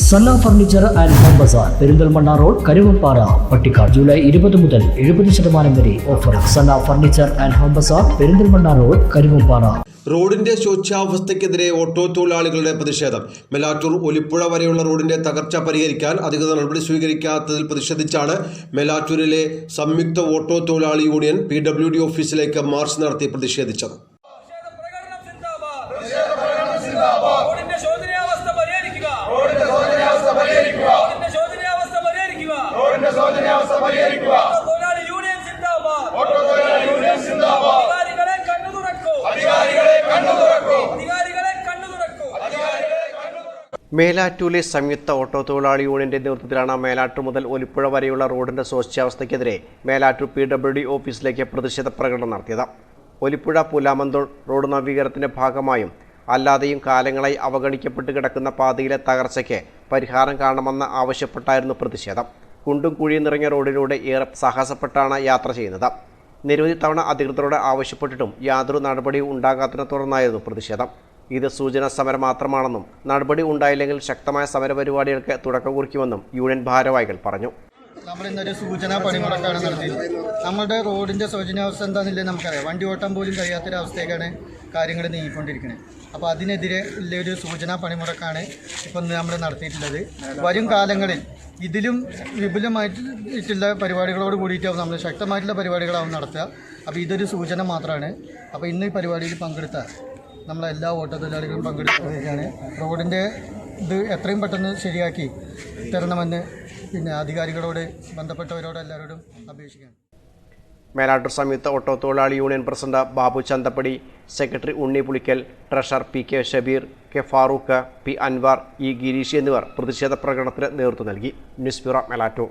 Sanna furniture and home bazaar Perinthalmanna road Karuvappara Pattikkad July 20 മുതൽ 70% വരെ offer. Sanna furniture and home bazaar Perinthalmanna road Karuvappara. റോഡിന്റെ ശോച്യാവസ്ഥയ്ക്കെതിരെ ഓട്ടോ തൊഴിലാളികളുടെ പ്രതിഷേധം. മേലാറ്റൂർ ഒലിപ്പുഴ വരെയുള്ള റോഡിന്റെ തകർച്ച പരിഹരിക്കാൻ അധികൃതർ നടപടി സ്വീകരിക്കാത്തതിൽ പ്രതിഷേധിച്ചാണ് മേലാറ്റൂരിലെ സംയുക്ത ഓട്ടോ തൊഴിലാളി യൂണിയൻ PWD ഓഫീസിലേക്ക് മാർച്ച് നടത്തി പ്രതിഷേധിച്ചത്. മേലാറ്റൂരിലെ സംയുക്ത ഓട്ടോ തൊഴിലാളി യൂണിയന്റെ നേതൃത്വത്തിലാണ് മേലാറ്റൂർ മുതൽ ഒലിപ്പുഴ വരെയുള്ള റോഡിന്റെ ശോച്യാവസ്ഥയ്ക്കെതിരെ മേലാറ്റൂർ PWD ഓഫീസിലേക്ക് പ്രതിഷേധ പ്രകടനം നടത്തിയത്. ഒലിപ്പുഴ പുലാമന്തോൾ റോഡ് നവീകരണത്തിന്റെ ഭാഗമായും അല്ലാതെയും കാലങ്ങളായി അവഗണിക്കപ്പെട്ട് കിടക്കുന്ന പാതയിലെ തകർച്ചയ്ക്ക് പരിഹാരം കാണണമെന്ന് ആവശ്യപ്പെട്ടായിരുന്നു പ്രതിഷേധം. കുണ്ടും കുഴിയും നിറഞ്ഞ റോഡിലൂടെ ഏറെ സാഹസപ്പെട്ടാണ് യാത്ര ചെയ്യുന്നത്. നിരവധി തവണ അധികൃതരോട് ആവശ്യപ്പെട്ടിട്ടും യാതൊരു നടപടിയും ഉണ്ടാകാത്തതിനെ തുടർന്നായിരുന്നു പ്രതിഷേധം. ഇത് സൂചനാ സമരം മാത്രമാണെന്നും നടപടി ഉണ്ടായില്ലെങ്കിൽ ശക്തമായ സമരപരിപാടികൾക്ക് തുടക്കം കുറിക്കുമെന്നും യൂണിയൻ ഭാരവാഹികൾ പറഞ്ഞു. നമ്മൾ ഇന്നൊരു സൂചനാ പണിമുടക്കാണ് നടത്തിയത്. നമ്മുടെ റോഡിൻ്റെ ശോചനാവസ്ഥ എന്താണെന്നില്ലേ നമുക്കറിയാം. വണ്ടി ഓട്ടാൻ പോലും കഴിയാത്തൊരവസ്ഥയൊക്കെയാണ് കാര്യങ്ങൾ നീങ്ങിക്കൊണ്ടിരിക്കുന്നത്. അപ്പോൾ അതിനെതിരെ ഉള്ളൊരു സൂചനാ പണിമുടക്കാണ് ഇപ്പം നമ്മൾ നടത്തിയിട്ടുള്ളത്. വരും കാലങ്ങളിൽ ഇതിലും വിപുലമായിട്ടുള്ള പരിപാടികളോട് കൂടിയിട്ടാവും നമ്മൾ ശക്തമായിട്ടുള്ള പരിപാടികളാവും നടത്തുക. അപ്പോൾ ഇതൊരു സൂചന മാത്രമാണ്. അപ്പോൾ ഇന്ന് ഈ പരിപാടിയിൽ പങ്കെടുത്ത നമ്മളെല്ലാ ഓട്ടോ തൊഴിലാളികളും പങ്കെടുക്കുകയാണ്. റോഡിൻ്റെ ഇത് എത്രയും പെട്ടെന്ന് ശരിയാക്കി തരണമെന്ന് അധികാരികളോട് ബന്ധപ്പെട്ടവരോട് എല്ലാവരോടും അപേക്ഷിക്കുകയാണ്. മേലാറ്റൂർ സംയുക്ത ഓട്ടോ തൊഴിലാളി union president Babu Chanthappadi, secretary Unni Pulikkal, treasurer PK Shabeer, K Farooq, P Anwar, E Girish എന്നിവർ പ്രതിഷേധ പ്രകടനത്തിന് നേതൃത്വം നൽകി. News bureau Melattur.